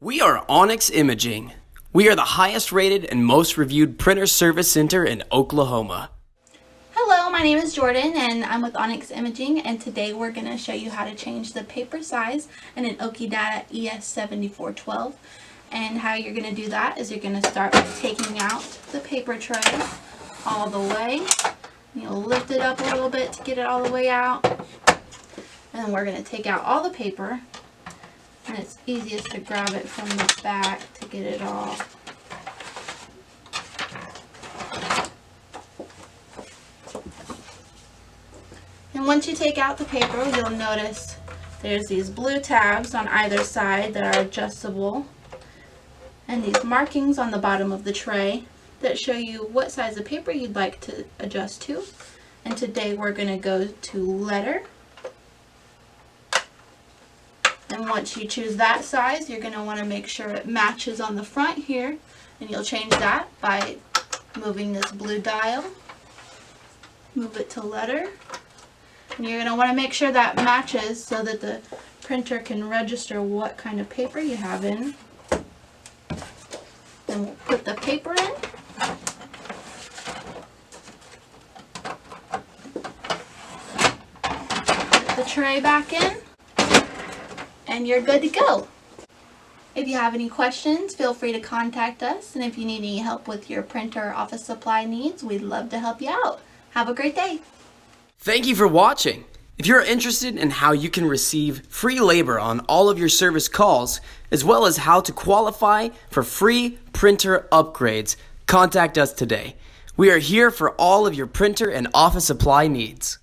We are Onyx Imaging. We are the highest rated and most reviewed printer service center in Oklahoma. Hello, my name is Jordan and I'm with Onyx Imaging, and today we're going to show you how to change the paper size in an Okidata ES7412. And how you're going to do that is you're going to start by taking out the paper tray all the way. You'll lift it up a little bit to get it all the way out. And then we're going to take out all the paper. And it's easiest to grab it from the back to get it all. And once you take out the paper, you'll notice there's these blue tabs on either side that are adjustable, and these markings on the bottom of the tray that show you what size of paper you'd like to adjust to. And today we're going to go to letter. And once you choose that size, you're going to want to make sure it matches on the front here, and you'll change that by moving this blue dial. Move it to letter. And you're going to want to make sure that matches so that the printer can register what kind of paper you have in. Then we'll put the paper in. Put the tray back in. And you're good to go. If you have any questions, feel free to contact us. And if you need any help with your printer or office supply needs, we'd love to help you out. Have a great day. Thank you for watching. If you're interested in how you can receive free labor on all of your service calls, as well as how to qualify for free printer upgrades, contact us today. We are here for all of your printer and office supply needs.